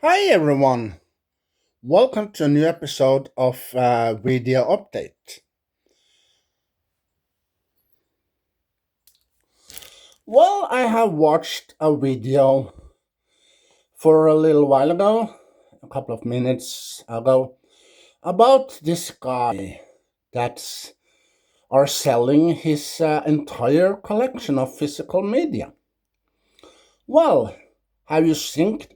Hi everyone, welcome to a new episode of Video Update. Well, I have watched a video for a little while ago, a couple of minutes ago, about this guy that's are selling his entire collection of physical media. Well, have you think?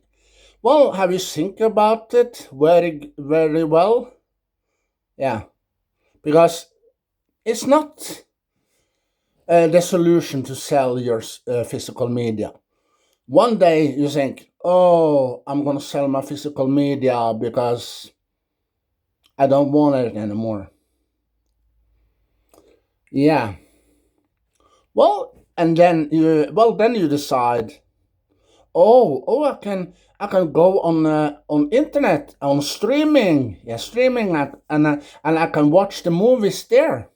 Well, have you think about it very well? Yeah, because it's not the solution to sell your physical media. One day you think, oh, I'm going to sell my physical media because I don't want it anymore. Yeah. Well, then you decide, I can go on internet, on streaming. Yeah, streaming and I can watch the movies there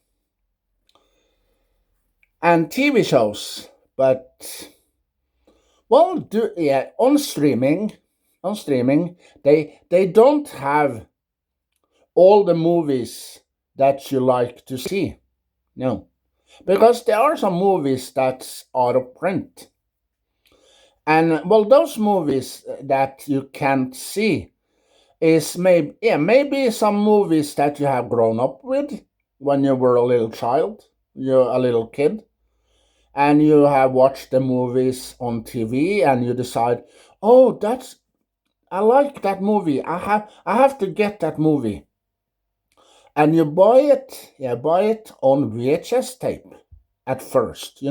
and TV shows. But on streaming, they don't have all the movies that you like to see. No, because there are some movies that's out of print, and those movies that you can't see is maybe some movies that you have grown up with when you were a little child, you're a little kid, and you have watched the movies on TV, and you decide, oh, I like that movie. I have to get that movie. And you buy it on VHS tape at first,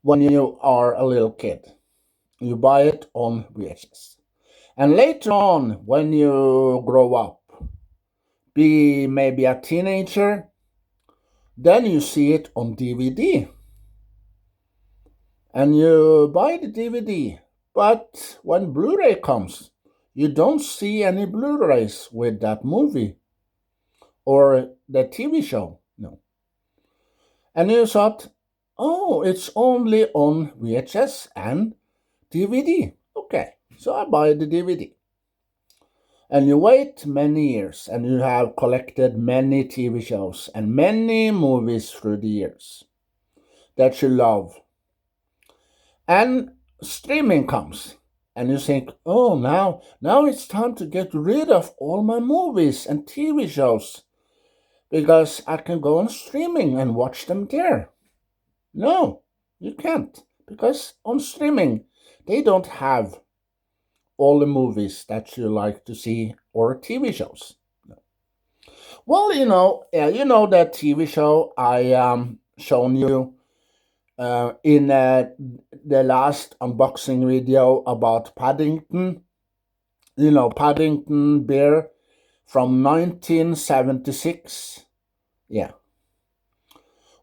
when you are a little kid. You buy it on VHS. And later on, when you grow up, be maybe a teenager, then you see it on DVD. And you buy the DVD. But when Blu-ray comes, you don't see any Blu-rays with that movie or the TV show. No. And you thought, oh, it's only on VHS and DVD. Okay, so I buy the DVD. And you wait many years and you have collected many TV shows and many movies through the years that you love. And streaming comes and you think, oh, now it's time to get rid of all my movies and TV shows because I can go on streaming and watch them there. No, you can't, because on streaming they don't have all the movies that you like to see or TV shows. No. Well, that TV show I shown you in the last unboxing video about Paddington. Paddington Bear from 1976. Yeah.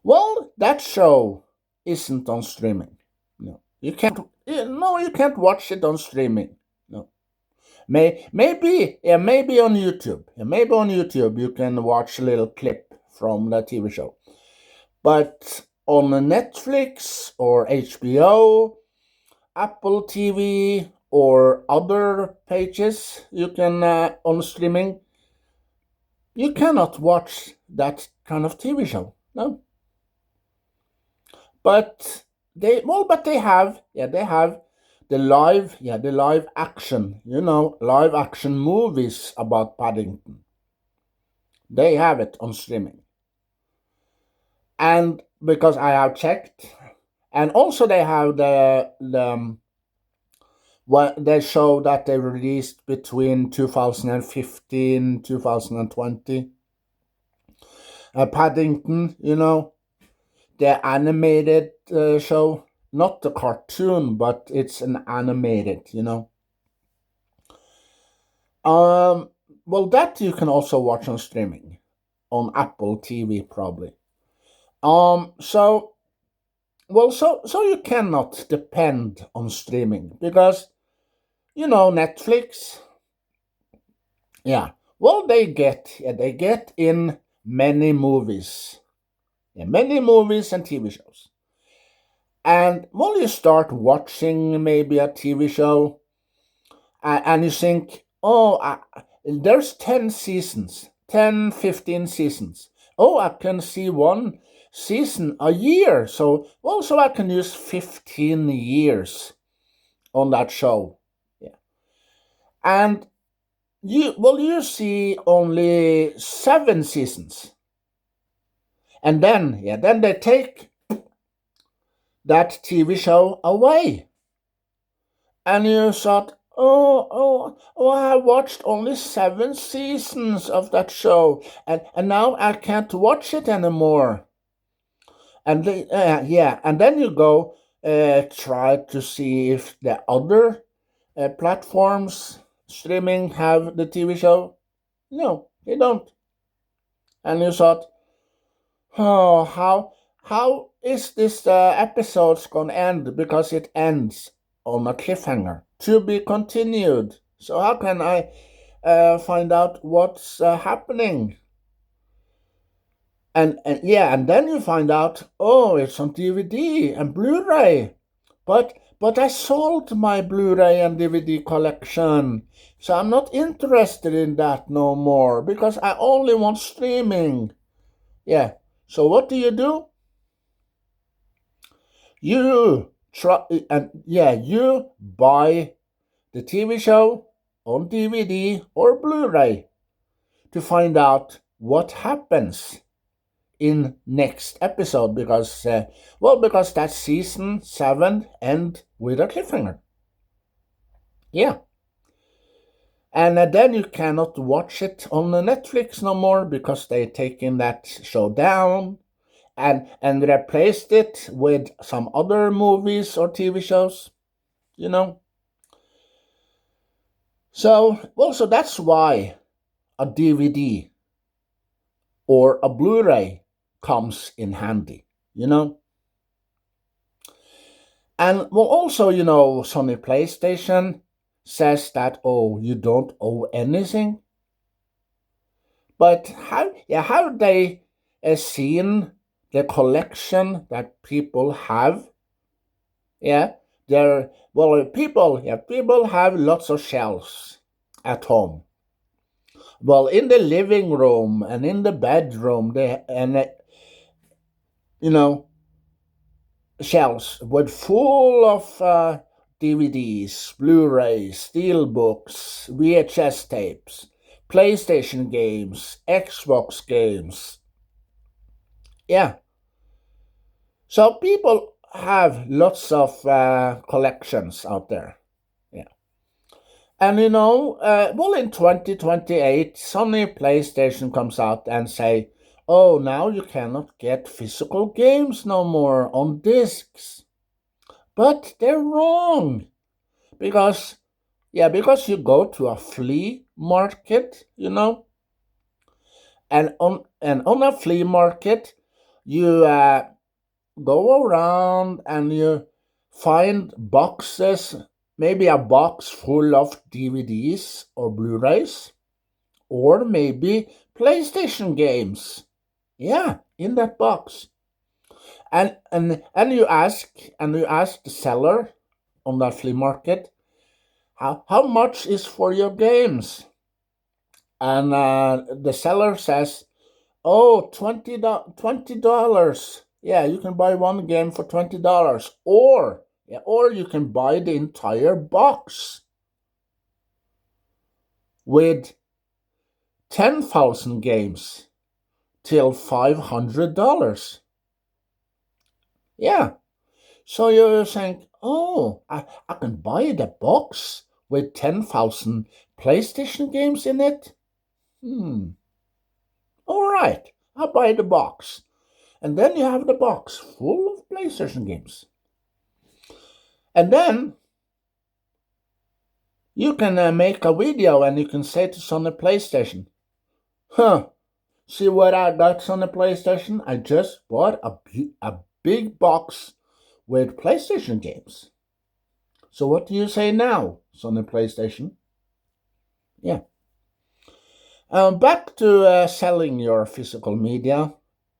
Well, that show isn't on streaming. No, you can't. No, you can't watch it on streaming. No, maybe on YouTube. Yeah, maybe on YouTube you can watch a little clip from the TV show, but on Netflix or HBO, Apple TV, or other pages you can on streaming, you cannot watch that kind of TV show. No. But they have the live action, live action movies about Paddington. They have it on streaming. And because I have checked, and also they have the show that they released between 2015 2020. Paddington, the animated show, not the cartoon, but it's an animated, that you can also watch on streaming, on Apple TV probably. So you cannot depend on streaming because, Netflix. Yeah. Well, they get in many movies. Yeah, many movies and TV shows. And you start watching maybe a TV show, And you think, oh, there's 10 seasons, 10, 15 seasons. Oh, I can see one season a year. So, well, so I can use 15 years on that show. Yeah. And you see only 7 seasons. And then they take that TV show away. And you thought, oh, I watched only 7 seasons of that show, and now I can't watch it anymore. And then you go try to see if the other platforms streaming have the TV show. No, they don't. And you thought, oh, how is this episode's gonna end? Because it ends on a cliffhanger to be continued. So how can I find out what's happening? And then you find out, oh, it's on DVD and Blu-ray. But I sold my Blu-ray and DVD collection, so I'm not interested in that no more because I only want streaming. Yeah. So what do? You try and you buy the TV show on DVD or Blu-ray to find out what happens in next episode because that season 7 end with a cliffhanger. Yeah. And then you cannot watch it on the Netflix no more because they taken that show down and replaced it with some other movies or TV shows, you know. So that's why a DVD or a Blu-ray comes in handy, you know. And also, Sony PlayStation says that, oh, you don't owe anything. But have they seen the collection that people have? Yeah, people have lots of shelves at home. Well, in the living room and in the bedroom, you know, shelves with full of DVDs, Blu-rays, steelbooks, VHS tapes, PlayStation games, Xbox games. Yeah. So people have lots of collections out there. Yeah. And in 2028, Sony PlayStation comes out and say, oh, now you cannot get physical games no more on discs. But they're wrong. Because you go to a flea market, and on a flea market, you go around and you find boxes, maybe a box full of DVDs or Blu-rays, or maybe PlayStation games. Yeah, in that box. And you ask the seller on that flea market, how much is for your games? And the seller says, oh, $20. Yeah, you can buy one game for $20. Or you can buy the entire box with 10,000 games till $500. Yeah. So you're saying, oh, I can buy the box with 10,000 PlayStation games in it? All right, I'll buy the box. And then you have the box full of PlayStation games. And then you can make a video and you can say to Sony PlayStation, see what I got on the PlayStation? I just bought a big box with PlayStation games. So what do you say now, Sony PlayStation? Yeah. Back to selling your physical media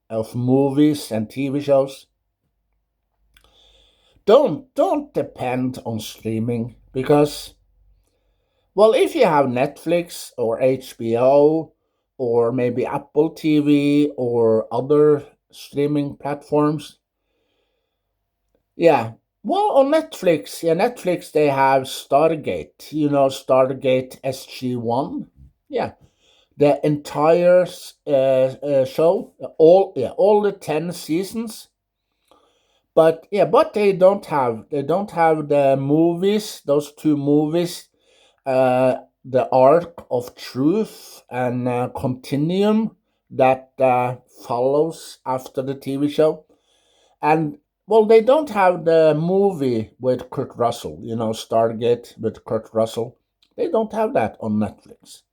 of movies and TV shows. Don't depend on streaming because Well, if you have Netflix or HBO or maybe Apple TV or other streaming platforms, yeah. Well, on Netflix, Netflix, they have Stargate, Stargate SG-1. Yeah, the entire show, all the 10 seasons. But they don't have the movies, those two movies, the Arc of Truth and Continuum that follows after the TV show. And well, they don't have the movie with Kurt Russell, Stargate with Kurt Russell. They don't have that on Netflix.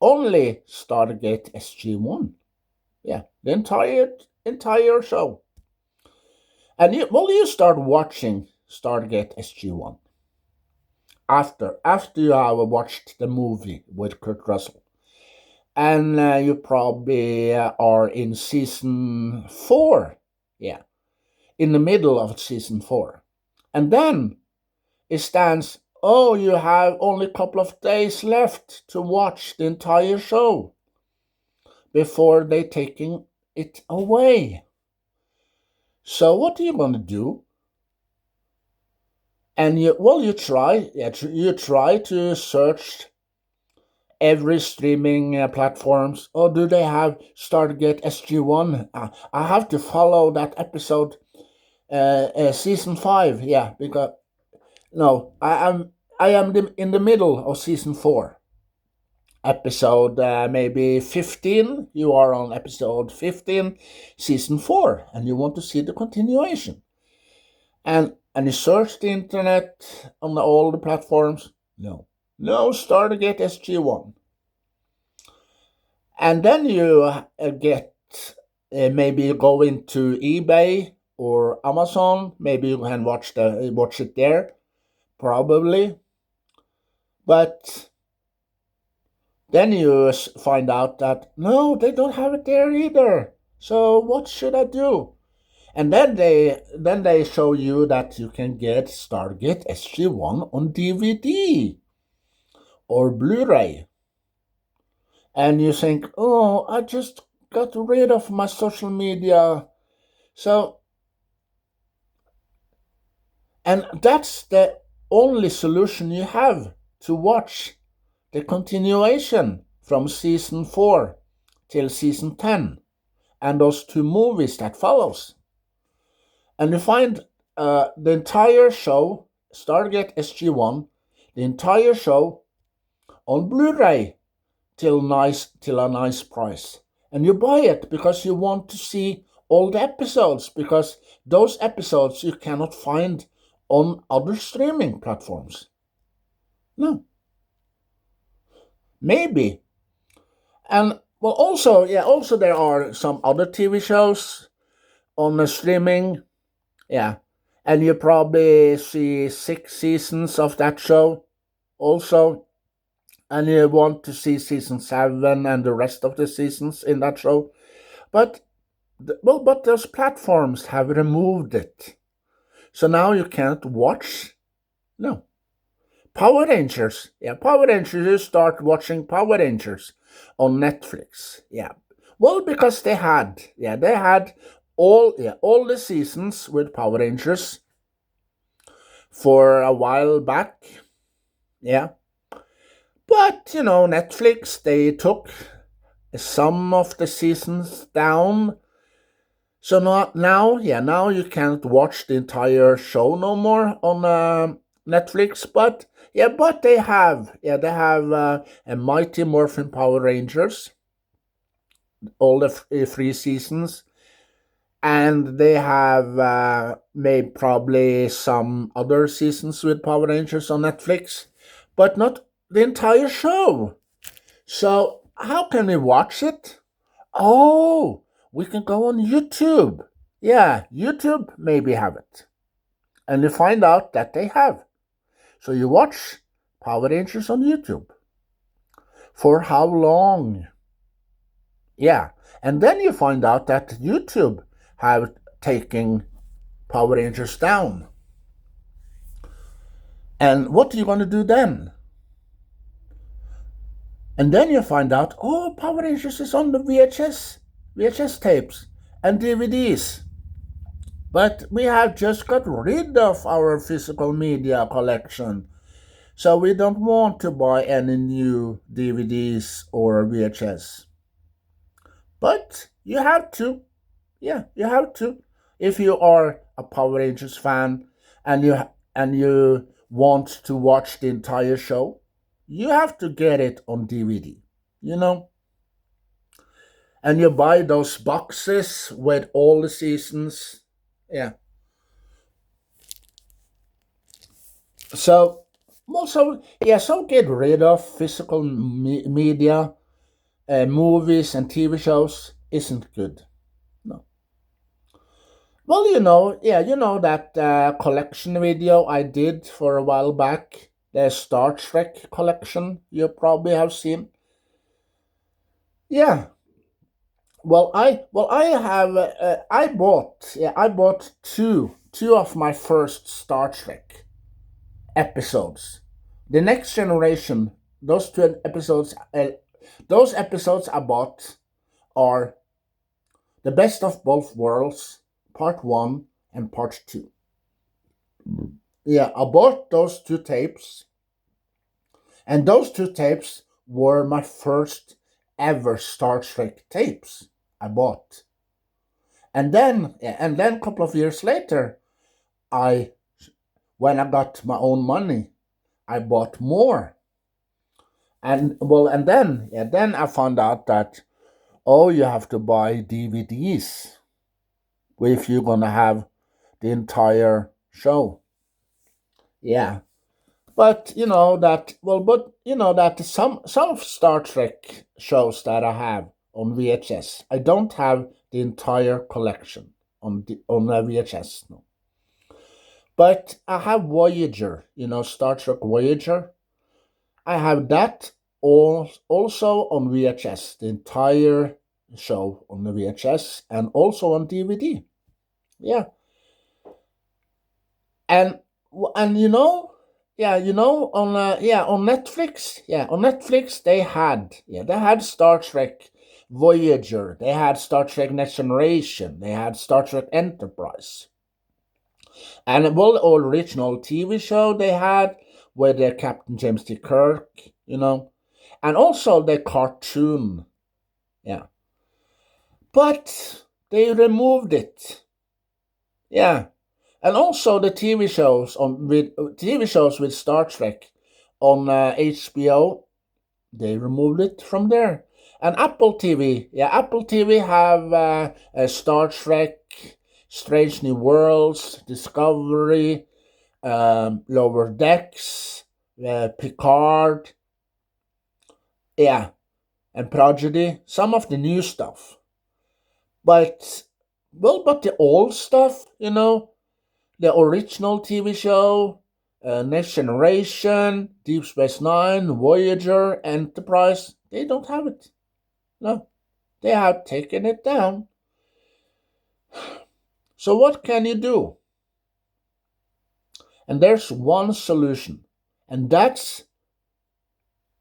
Only Stargate SG-1. Yeah, the entire show. And you start watching Stargate SG-1 after you have watched the movie with Kurt Russell, and you probably are in season 4. Yeah, in the middle of season 4, and then it stands. Oh, you have only a couple of days left to watch the entire show before they taking it away. So what are you gonna do? And you try to search every streaming platforms. Oh, do they have Stargate SG-1? I have to follow that episode, season 5. Yeah, because no, I am in the middle of season 4, episode maybe 15. You are on episode 15, season 4, and you want to see the continuation. And you search the internet on all the platforms. No Stargate SG-1. And then you get maybe you go into eBay or Amazon. Maybe you can watch it there, probably. But then you find out that no, they don't have it there either. So what should I do? And then they show you that you can get Stargate SG-1 on DVD or Blu-ray. And you think, oh, I just got rid of my social media. So, and that's the only solution you have to watch the continuation from season 4 till season 10 and those two movies that follows. And you find the entire show, Stargate SG-1, the entire show on Blu-ray till a nice price. And you buy it because you want to see all the episodes, because those episodes you cannot find on other streaming platforms. No. Maybe. And well, also there are some other TV shows on the streaming. Yeah. And you probably see 6 seasons of that show also. And you want to see season 7 and the rest of the seasons in that show. But those platforms have removed it. So now you can't watch. No. Power Rangers. Yeah, Power Rangers. You start watching Power Rangers on Netflix. Yeah. Well, because they had all the seasons with Power Rangers for a while back. Yeah. But Netflix, they took some of the seasons down. So now you can't watch the entire show no more on Netflix. But they have a Mighty Morphin Power Rangers, all the 3 seasons, and they have made probably some other seasons with Power Rangers on Netflix, but not the entire show. So how can we watch it? Oh, we can go on YouTube. Yeah, YouTube maybe have it. And you find out that they have. So you watch Power Rangers on YouTube. For how long? Yeah. And then you find out that YouTube have taken Power Rangers down. And what are you going to do then? And then you find out, oh, Power Rangers is on the VHS tapes and DVDs. But we have just got rid of our physical media collection. So we don't want to buy any new DVDs or VHS. But you have to. Yeah, you have to. If you are a Power Rangers fan and you want to watch the entire show, you have to get it on DVD. You know, and you buy those boxes with all the seasons. Yeah. So also, yeah, so get rid of physical media, movies and TV shows isn't good. No. Well, yeah, that collection video I did for a while back, the Star Trek collection you probably have seen. Yeah. Well, I have I bought two of my first Star Trek episodes. The Next Generation, those episodes I bought are The Best of Both Worlds, Part 1 and Part 2. Yeah, I bought those two tapes, and those two tapes were my first ever Star Trek tapes I bought. And then a couple of years later, I when I got my own money, I bought more. And then I found out that, oh, you have to buy DVDs if you're gonna have the entire show. Yeah. But some Star Trek shows that I have on VHS, I don't have the entire collection on a VHS. No. But I have Voyager, Star Trek Voyager. I have that also on VHS, the entire show on the VHS, and also on DVD. Yeah, and and on Netflix, they had Star Trek Voyager, they had Star Trek Next Generation, they had Star Trek Enterprise, and well, the original TV show they had with Captain James T. Kirk, and also the cartoon. Yeah, but they removed it. Yeah, and also the TV shows with Star Trek on HBO. They removed it from there. And Apple TV, Apple TV have Star Trek, Strange New Worlds, Discovery, Lower Decks, Picard, yeah, and Prodigy. Some of the new stuff, but the old stuff, the original TV show, Next Generation, Deep Space Nine, Voyager, Enterprise, they don't have it. No, they have taken it down. So what can you do? And there's one solution, and that's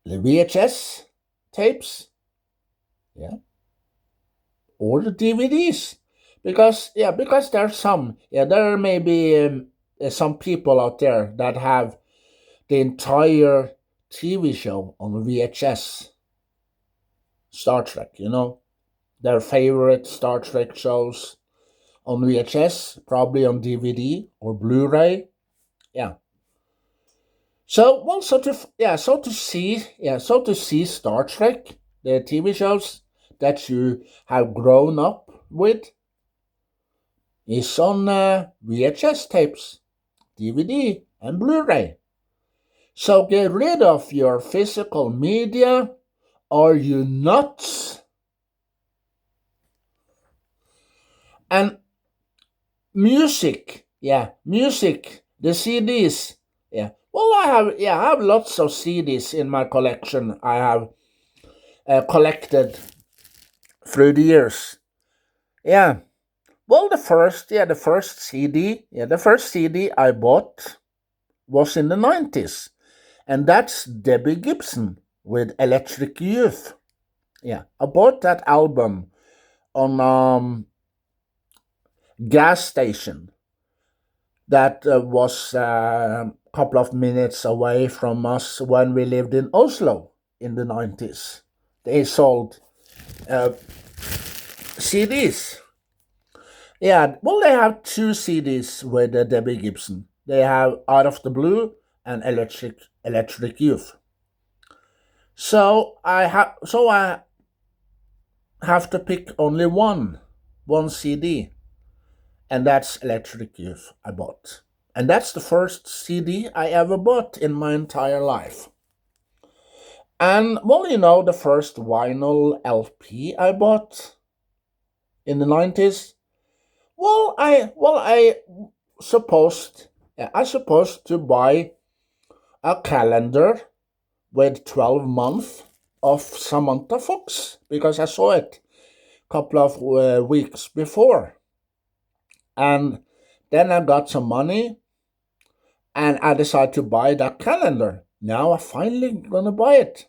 the VHS tapes, yeah, or the DVDs. Because there may be some people out there that have the entire TV show on VHS. Star Trek, their favorite Star Trek shows on VHS, probably on DVD or Blu-ray. Yeah. So to see Star Trek, the TV shows that you have grown up with, is on VHS tapes, DVD, and Blu-ray. So get rid of your physical media. Are you nuts? And music, the CDs, Well, I have lots of CDs in my collection. I have collected through the years. Yeah. Well, the first CD I bought was in the 90s, and that's Debbie Gibson with Electric Youth. Yeah, I bought that album on gas station that was a couple of minutes away from us when we lived in Oslo in the 90s. They sold uh, CDs. Yeah, well, they have two CDs with Debbie Gibson. They have Out of the Blue and Electric Youth. So I have to pick only one CD, and that's Electric Youth I bought. And that's the first CD I ever bought in my entire life. And well, the first vinyl LP I bought in the 90s. I supposed I supposed to buy a calendar with 12 months of Samantha Fox because I saw it a couple of weeks before. And then I got some money and I decided to buy that calendar. Now I finally gonna buy it.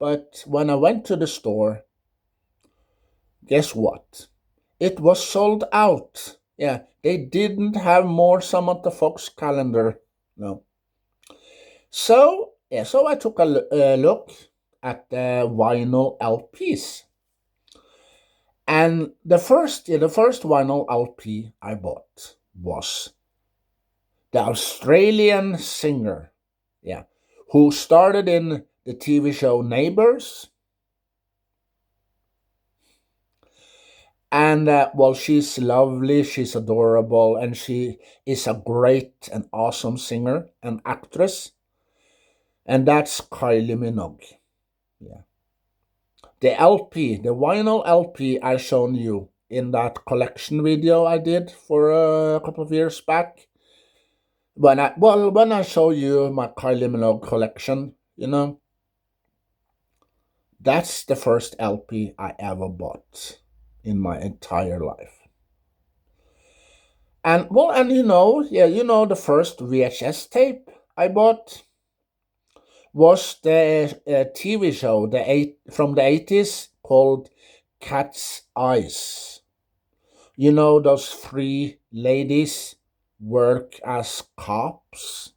But when I went to the store, guess what? It was sold out. Yeah, they didn't have more Samantha Fox calendar. No. So I took a look at the vinyl LPs. And the first vinyl LP I bought was the Australian singer, yeah, who started in the TV show Neighbours. And well, she's lovely, she's adorable, and she is a great and awesome singer and actress. And that's Kylie Minogue. Yeah. The LP, the vinyl LP I shown you in that collection video I did for a couple of years back. When I show you my Kylie Minogue collection, that's the first LP I ever bought in my entire life. And the first VHS tape I bought was the TV show from the 80s called Cat's Eyes. Those three ladies work as cops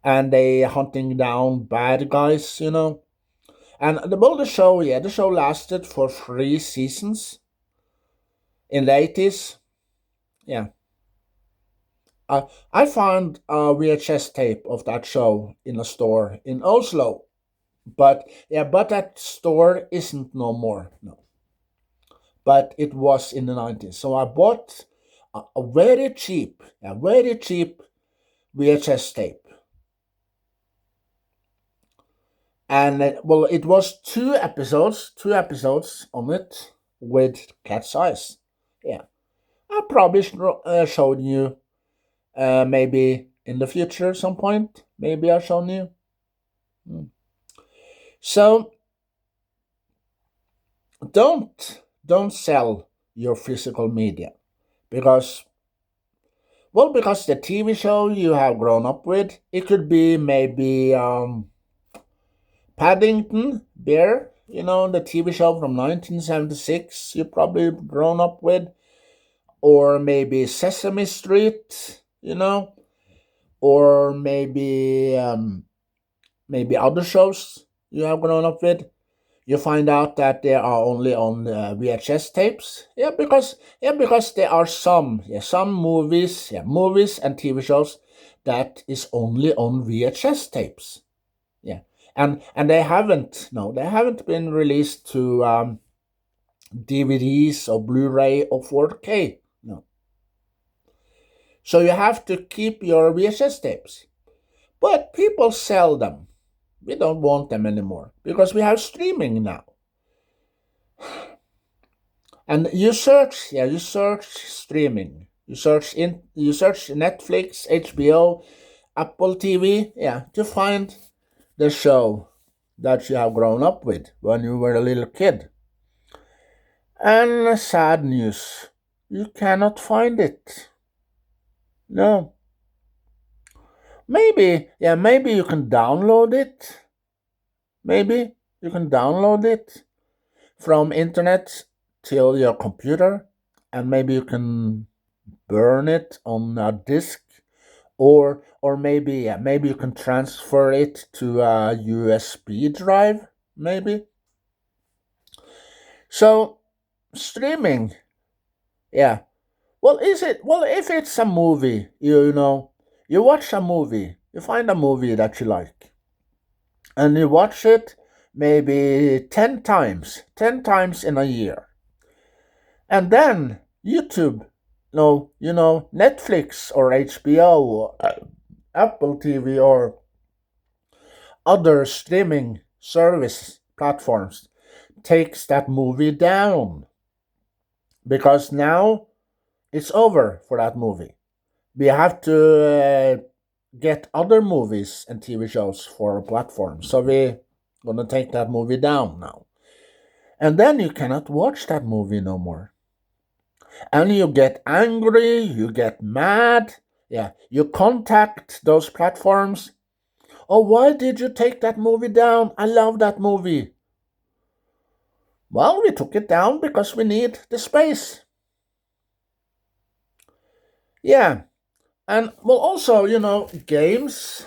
and they hunting down bad guys. And the show lasted for 3 seasons in the 80s. Yeah. I found a VHS tape of that show in a store in Oslo. But that store isn't no more. No. But it was in the 90s. So I bought a very cheap VHS tape. And it was two episodes on it with Cat's Eyes. Yeah. I probably showed you maybe in the future some point. Maybe I've shown you. So don't sell your physical media because the TV show you have grown up with, it could be maybe Paddington Bear, the TV show from 1976 you probably grown up with, or maybe Sesame Street, or maybe other shows you have grown up with. You find out that they are only on VHS tapes. Because there are some movies and TV shows that is only on VHS tapes. Yeah, and they haven't been released to DVDs or Blu-ray or 4K. No. So you have to keep your VHS tapes, but people sell them. We don't want them anymore because we have streaming now. And you search streaming. You search Netflix, HBO, Apple TV, to find the show that you have grown up with when you were a little kid. And sad news, you cannot find it. No. Maybe you can download it. Maybe you can download it from internet till your computer, and maybe you can burn it on a disk, or maybe, yeah, maybe you can transfer it to a USB drive, maybe. So streaming, yeah. Well, if it's a movie, you watch a movie, you find a movie that you like, and you watch it maybe 10 times in a year. And then YouTube, no, Netflix or HBO or Apple TV or other streaming service platforms takes that movie down because now it's over for that movie. We have to get other movies and TV shows for a platform. So we're gonna take that movie down now. And then you cannot watch that movie no more. And you get angry, you get mad. Yeah, you contact those platforms. Oh, why did you take that movie down? I love that movie. Well, we took it down because we need the space. Yeah, and well, also, games.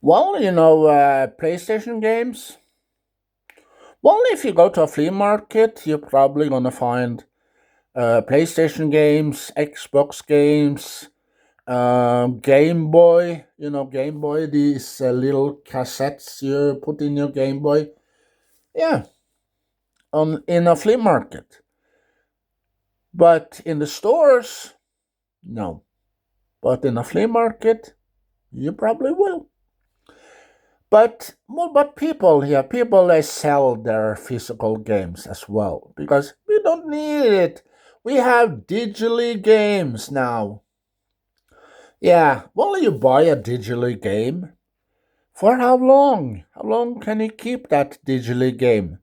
Well, PlayStation games. Well, if you go to a flea market, you're probably gonna find PlayStation games, Xbox games, Game Boy. Game Boy, these little cassettes you put in your Game Boy. Yeah, on in a flea market. But in the stores, no. But in a flea market, you probably will. But people here, people they sell their physical games as well because we don't need it. We have digitally games now. Yeah, well, you buy a digitally game. For how long? How long can you keep that digitally game?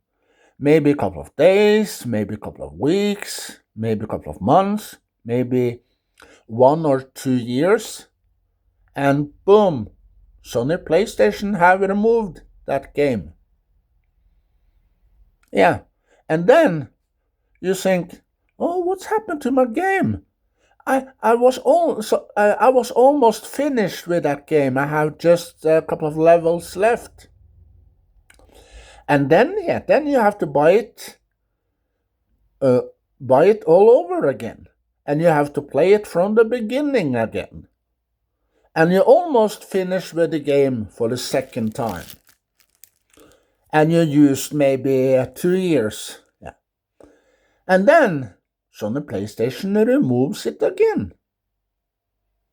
Maybe a couple of days, maybe a couple of weeks, maybe a couple of months, maybe 1 or 2 years, and boom, Sony PlayStation have removed that game. Yeah, and then you think, oh, what's happened to my game? I was almost finished with that game. I have just a couple of levels left, and then you have to uh, buy it all over again, and you have to play it from the beginning again, and you almost finish with the game for the second time, and you used maybe 2 years, yeah, and then Sony PlayStation removes it again.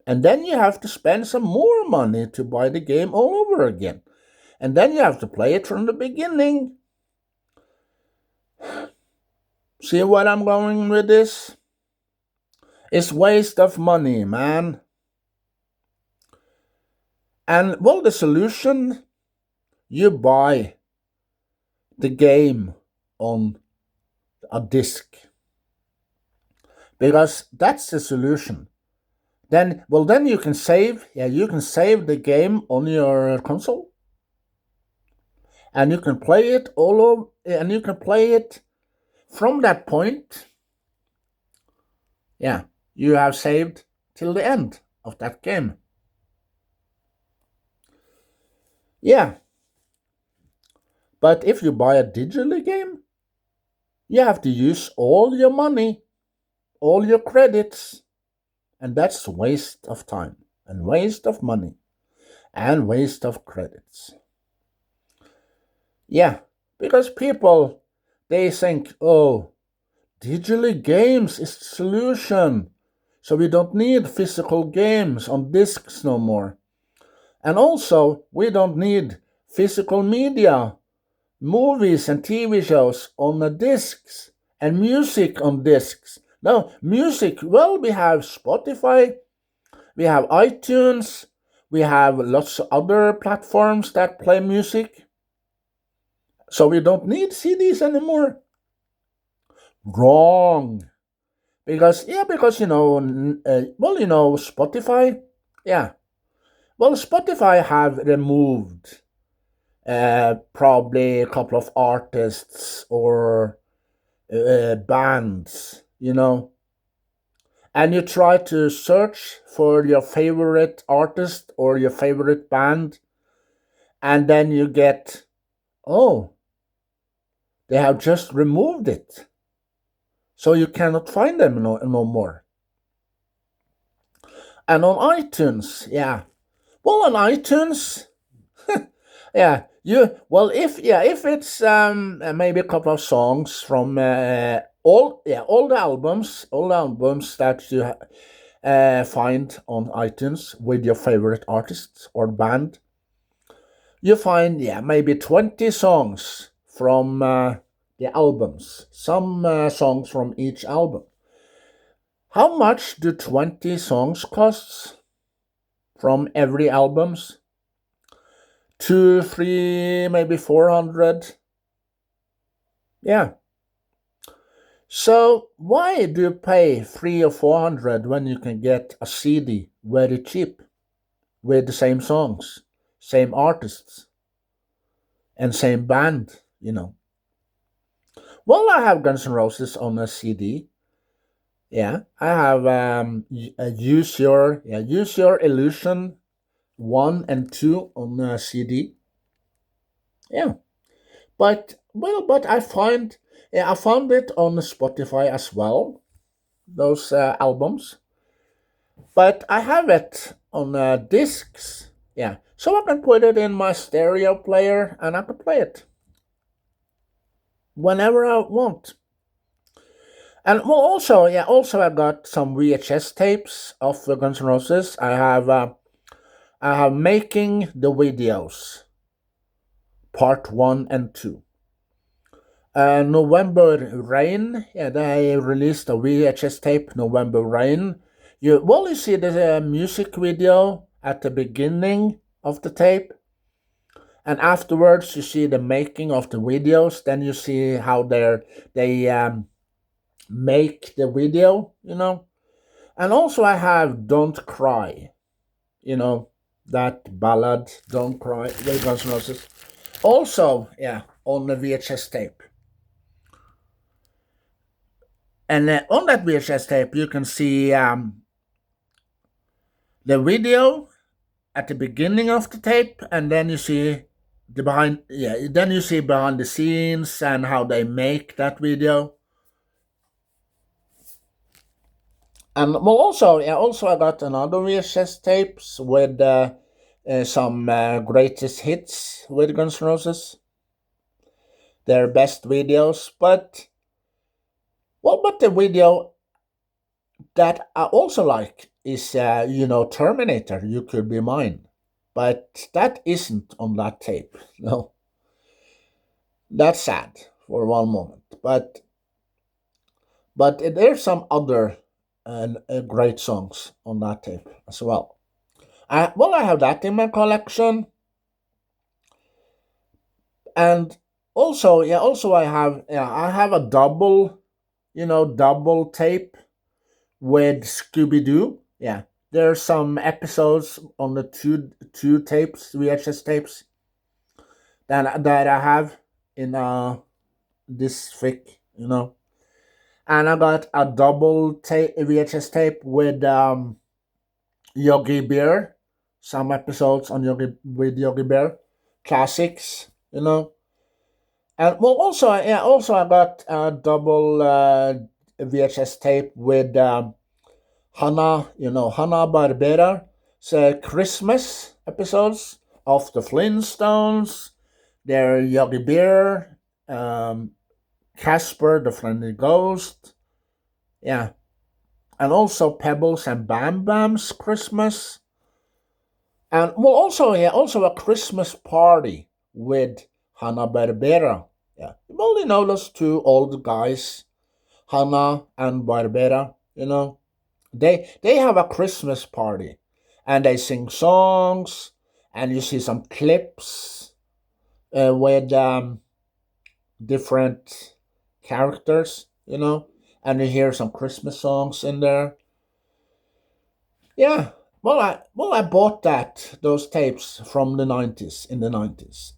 And then you have to spend some more money to buy the game all over again. And then you have to play it from the beginning. See what I'm going with this? It's waste of money, man. And well, the solution, you buy the game on a disc. Because that's the solution. Then you can save, yeah, you can save the game on your console. And you can play it all over, and you can play it from that point. Yeah, you have saved till the end of that game. Yeah, but if you buy a digital game, you have to use all your money, all your credits, and that's waste of time and waste of money and waste of credits. Yeah, because people they think, oh, digital games is the solution, so we don't need physical games on discs no more. And also, we don't need physical media, movies and TV shows on the discs, and music on discs. No, music, well, we have Spotify, we have iTunes, we have lots of other platforms that play music. So we don't need CDs anymore. Wrong. Because Spotify, yeah, Well, Spotify have removed probably a couple of artists or bands, and you try to search for your favorite artist or your favorite band, and then you get, oh, they have just removed it. So you cannot find them no more. And on iTunes, yeah. Well, on iTunes, yeah, if it's maybe a couple of songs from all the albums that you find on iTunes with your favorite artists or band, you find maybe 20 songs from the albums, some songs from each album. How much do 20 songs cost from every albums? Two, three, maybe 400. Yeah. So why do you pay 3 or 400 when you can get a CD very cheap with the same songs, same artists, and same band? Well, I have Guns N' Roses on a CD. Yeah, I have Use Your Illusion 1 and 2 on a CD. Yeah, but I found it on Spotify as well. Those albums, but I have it on discs. Yeah, so I can put it in my stereo player and I can play it whenever I want. And well, also I got some VHS tapes of Guns N' Roses. I have Making the Videos, Part 1 and 2. November Rain, yeah, they released a VHS tape, November Rain. You see the music video at the beginning of the tape, and afterwards you see the making of the videos. Then you see how they make the video. And also I have Don't Cry, that ballad, Don't Cry, by Guns N' Roses. Also, on the VHS tape. And on that VHS tape, you can see the video at the beginning of the tape, and then you see then you see behind the scenes and how they make that video. And well, also I got another VHS tapes with some greatest hits with Guns N' Roses, their best videos. But the video that I also like is Terminator. You Could Be Mine, but that isn't on that tape. No, that's sad for one moment. But there's some other great songs on that tape as well. I have that in my collection, and also I have a double tape with Scooby Doo. Yeah, there's some episodes on the two tapes, VHS tapes, that I have in this thick. And I got a double tape VHS tape with Yogi Bear, some episodes on Yogi Bear, classics. And well, also I got a double VHS tape with Hanna Barbera, so Christmas episodes of the Flintstones, their Yogi Bear, Casper the Friendly Ghost, yeah, and also Pebbles and Bam Bam's Christmas, and well, also a Christmas party with Hanna Barbera. Yeah, well, those two old guys, Hanna and Barbera. They have a Christmas party, and they sing songs, and you see some clips with different characters, and you hear some Christmas songs in there. Yeah, I bought those tapes from the 90s, in the 90s.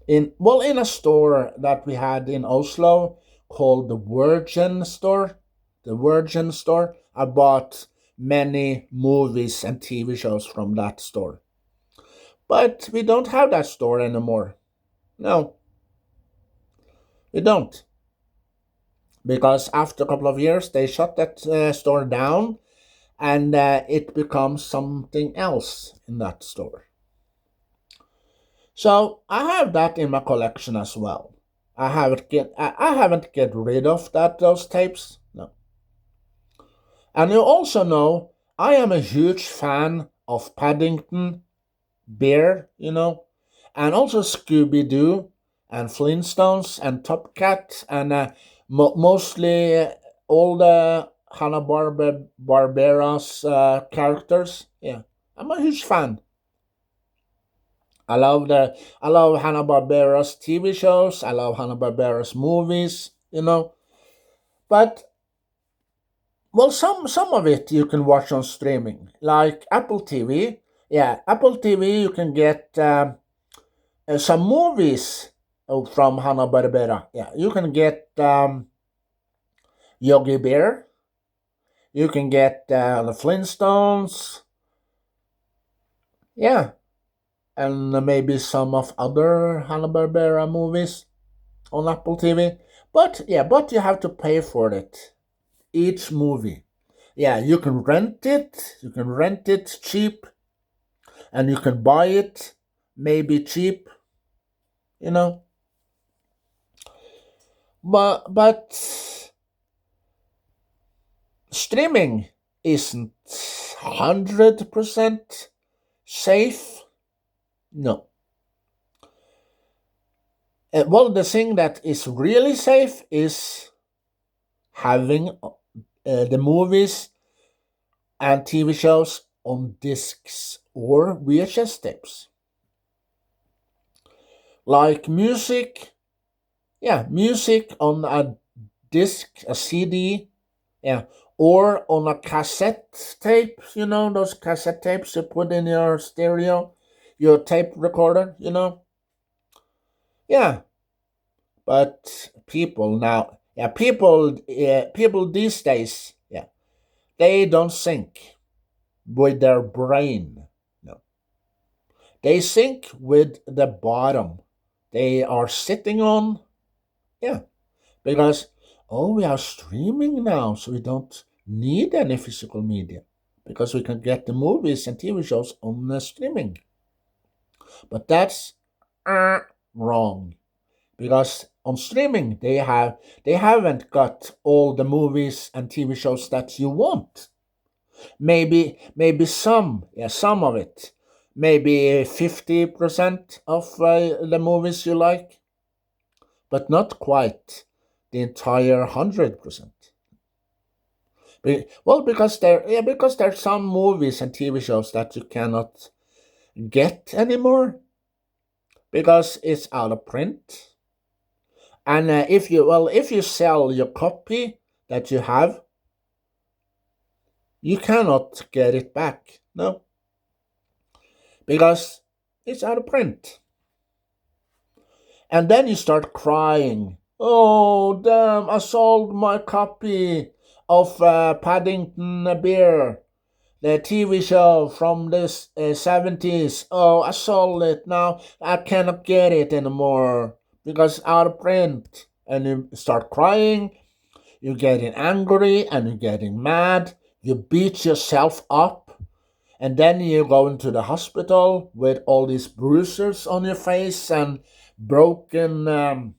In a store that we had in Oslo called the Virgin Store. The Virgin Store. I bought many movies and TV shows from that store. But we don't have that store anymore. No, we don't. Because after a couple of years, they shut that store down, and it becomes something else in that store. So I have that in my collection as well. I haven't get rid of those tapes. No. And you also know I am a huge fan of Paddington Bear, and also Scooby Doo and Flintstones and Top Cat and mostly all the Hanna-Barbera's characters. Yeah, I'm a huge fan. I love Hanna-Barbera's TV shows. I love Hanna-Barbera's movies. But some of it you can watch on streaming, like Apple TV. Yeah, Apple TV you can get some movies from Hanna-Barbera. Yeah, you can get Yogi Bear. You can get the Flintstones. Yeah, and maybe some of other Hanna-Barbera movies on Apple TV. But you have to pay for it. Each movie. Yeah, you can rent it. You can rent it cheap, and you can buy it maybe cheap. You know, but streaming isn't 100% safe. No. Well, the thing that is really safe is having the movies and TV shows on discs or VHS tapes. Like music, yeah, music on a disc, a CD, yeah, or on a cassette tape, those cassette tapes you put in your stereo, your tape recorder. Yeah, but people now, yeah, people these days, yeah, they don't think with their brain. No, they think with the bottom they are sitting on. Yeah, because we are streaming now, so we don't need any physical media because we can get the movies and TV shows on the streaming. But that's wrong, because on streaming they haven't got all the movies and TV shows that you want. Maybe some of it, maybe 50% of the movies you like, but not quite the entire 100%. Well, because there's some movies and TV shows that you cannot get anymore because it's out of print. And if you sell your copy that you have, you cannot get it back. No, because it's out of print. And then you start crying. Oh, damn, I sold my copy of Paddington Bear, the TV show from the 70s. Oh, I sold it. Now I cannot get it anymore because it's out of print. And you start crying, you're getting angry, and you're getting mad. You beat yourself up, and then you go into the hospital with all these bruises on your face and broken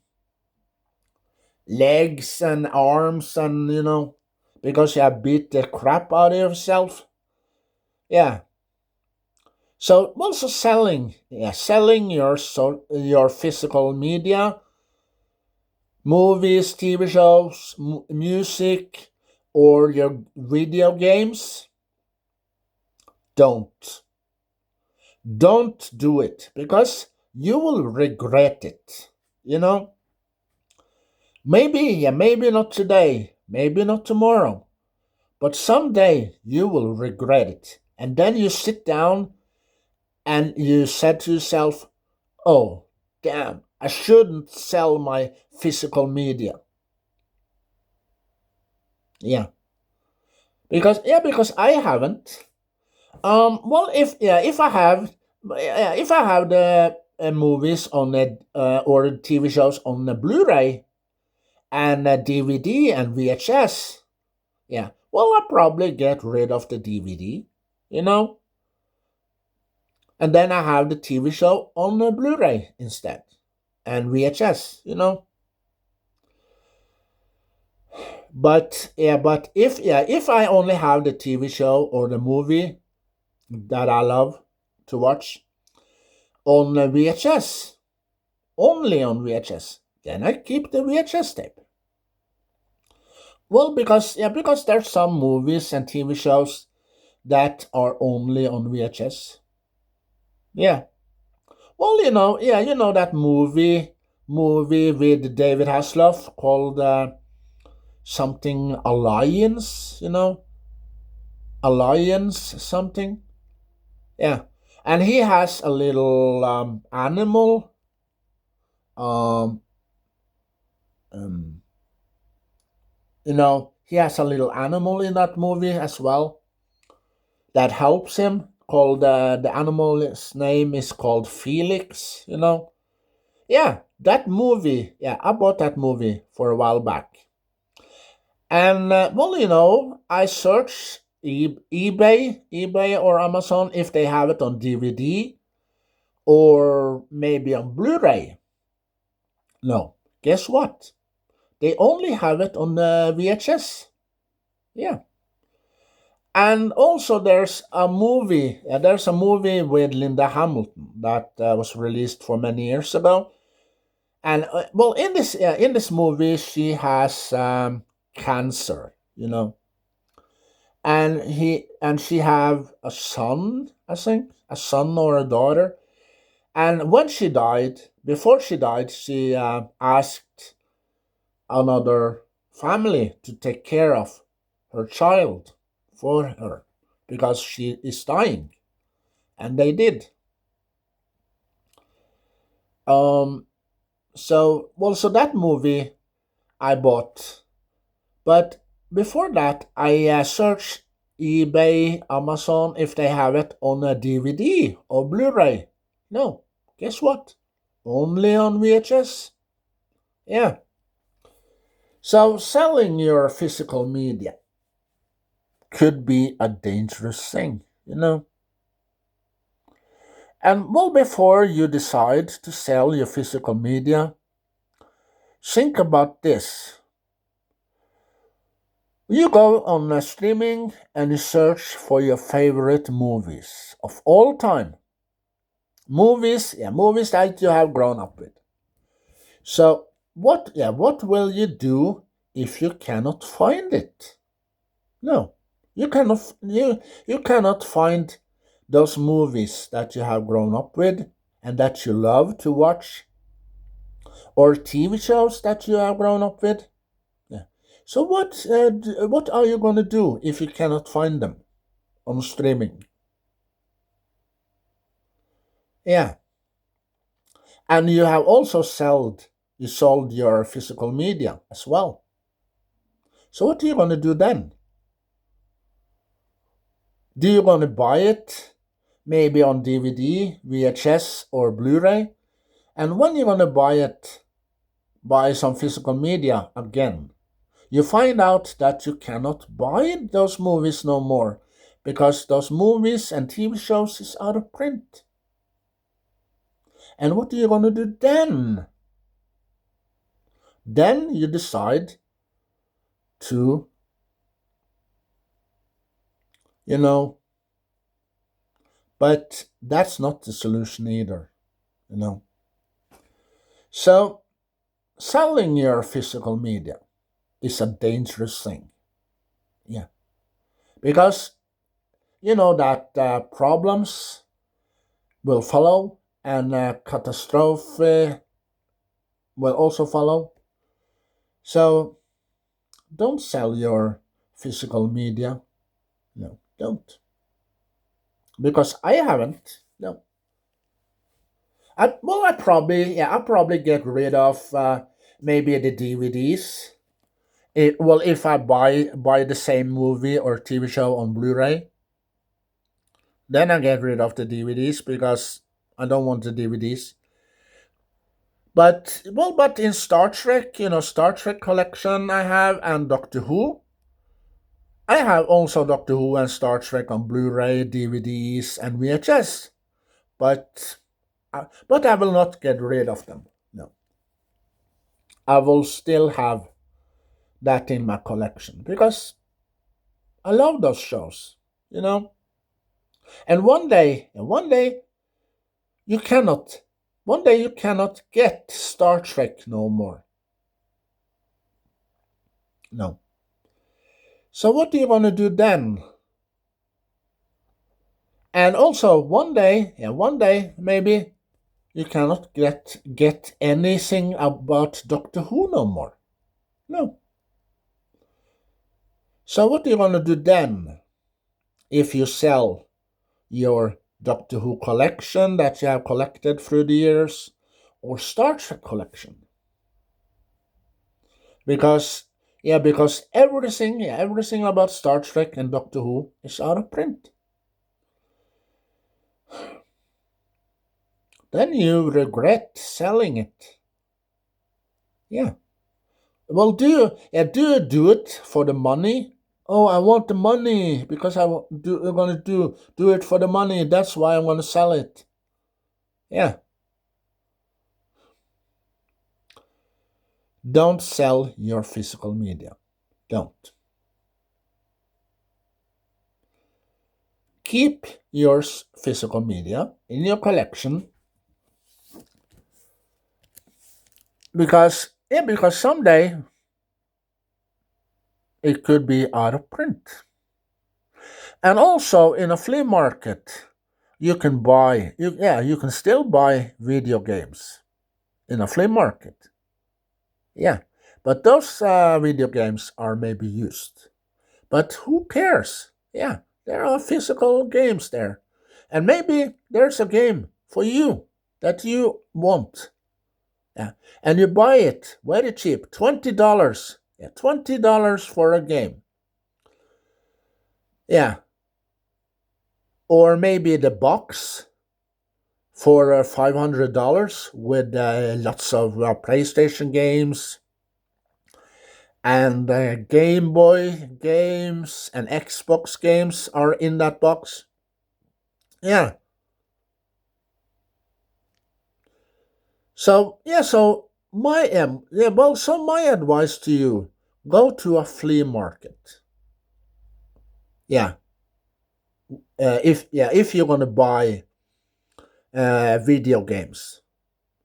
legs and arms, and because you have beat the crap out of yourself. Yeah. So also selling your physical media, movies, TV shows, music, or your video games. Don't do it, because you will regret it. Maybe not today, maybe not tomorrow, but someday you will regret it, And then you sit down and you said to yourself, oh, damn, I shouldn't sell my physical media. Yeah. Because I haven't. Well, if I have, yeah, if I have the movies on the or TV shows on the Blu-ray and DVD and VHS, yeah, well, I'll probably get rid of the DVD, you know, and then I have the TV show on the Blu-ray instead and VHS. But if I only have the TV show or the movie that I love to watch on VHS, only on VHS, then I keep the VHS tape. Well, because there's some movies and TV shows that are only on VHS. Yeah. Well, that movie with David Hasselhoff called something Alliance, Alliance something. Yeah. And he has a little animal. Um, um, he has a little animal in that movie as well that helps him. Called the animal's name is called Felix. Yeah, that movie. Yeah, I bought that movie for a while back, and well, I searched eBay or Amazon if they have it on DVD or maybe on Blu-ray. No, guess what? They only have it on VHS. Yeah. And also, there's a movie. There's a movie with Linda Hamilton that was released for many years ago. And well, in this movie, she has cancer, and she have a son, I think, a son or a daughter. And before she died, she asked another family to take care of her child for her because she is dying, and they did. Um, so that movie I bought, but before that I searched eBay, Amazon if they have it on a DVD or Blu-ray. No, guess what? Only on VHS. Yeah. So selling your physical media could be a dangerous thing. And well, before you decide to sell your physical media, think about this. You go on a streaming and you search for your favorite movies of all time. Movies that you have grown up with. So what will you do if you cannot find it? No, you cannot find those movies that you have grown up with and that you love to watch, or TV shows that you have grown up with. Yeah. So what are you going to do if you cannot find them on streaming? Yeah, and you have also sold your physical media as well. So what are you going to do then? Do you going to buy it maybe on DVD, VHS, or Blu-ray? And when you're going to buy some physical media again, you find out that you cannot buy those movies no more because those movies and TV shows is out of print. And what are you going to do then? Then you decide to, you know, but that's not the solution either. So selling your physical media is a dangerous thing. Yeah. Because you know that problems will follow and catastrophe will also follow. So don't sell your physical media. No, don't. because I haven't. No, I'll probably get rid of maybe the DVDs. Well, if I buy the same movie or TV show on Blu-ray, then I get rid of the DVDs because I don't want the DVDs. But in Star Trek, Star Trek collection I have, and Doctor Who, I have also Doctor Who and Star Trek on Blu-ray, DVDs, and VHS. But I will not get rid of them. No, I will still have that in my collection because I love those shows. You know, and you cannot, one day you cannot get Star Trek no more. No. So what do you want to do then? And also one day maybe you cannot get anything about Doctor Who no more. No. So what do you want to do then if you sell your Doctor Who collection that you have collected through the years or Star Trek collection? Because everything about Star Trek and Doctor Who is out of print. Then you regret selling it. Yeah. Well, do you do it for the money? Oh, I want the money because I'm gonna do it for the money. That's why I'm gonna sell it. Yeah. Don't sell your physical media. Don't. Keep your physical media in your collection because someday it could be out of print. And also in a flea market, you can still buy video games in a flea market. Yeah, but those video games are maybe used. But who cares? Yeah, there are physical games there. And maybe there's a game for you that you want. Yeah. And you buy it very cheap, $20. Yeah, $20 for a game. Yeah. Or maybe the box for $500 with lots of PlayStation games and Game Boy games and Xbox games are in that box. Yeah. So my advice to you: go to a flea market. Yeah. If you're gonna buy video games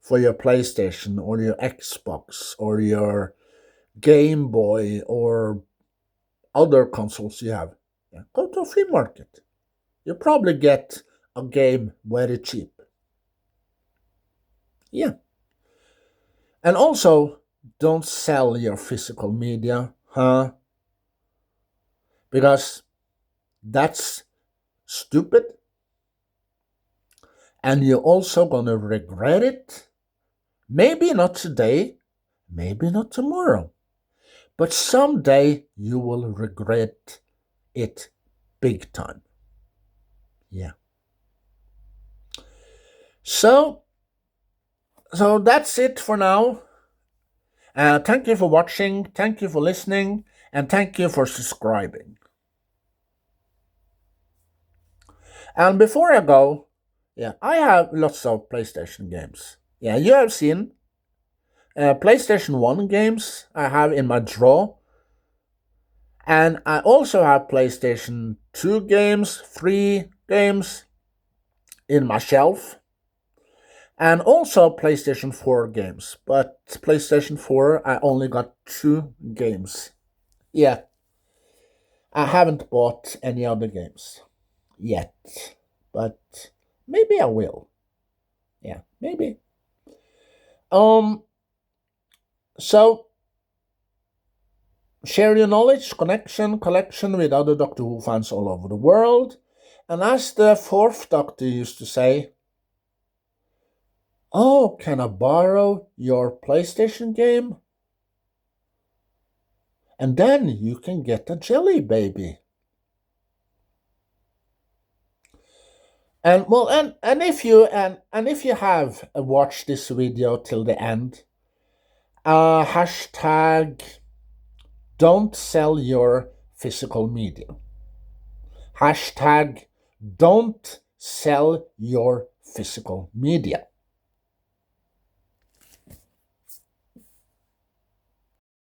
for your PlayStation or your Xbox or your Game Boy or other consoles you have, yeah, go to a flea market. You probably get a game very cheap. Yeah. And also, don't sell your physical media, huh? Because that's stupid. And you're also gonna regret it. Maybe not today, maybe not tomorrow. But someday you will regret it big time. Yeah. So that's it for now. Thank you for watching, thank you for listening, and thank you for subscribing. And before I go, yeah, I have lots of PlayStation games. Yeah, you have seen PlayStation 1 games I have in my drawer. And I also have PlayStation 2 games, 3 games in my shelf. And also PlayStation 4 games. But PlayStation 4, I only got 2 games. Yeah, I haven't bought any other games yet. But maybe I will. Yeah, maybe. So share your knowledge, collection with other Doctor Who fans all over the world. And as the fourth Doctor used to say, "Oh, can I borrow your PlayStation game? And then you can get a jelly baby." And well, and if you have watched this video till the end, hashtag don't sell your physical media. Hashtag don't sell your physical media.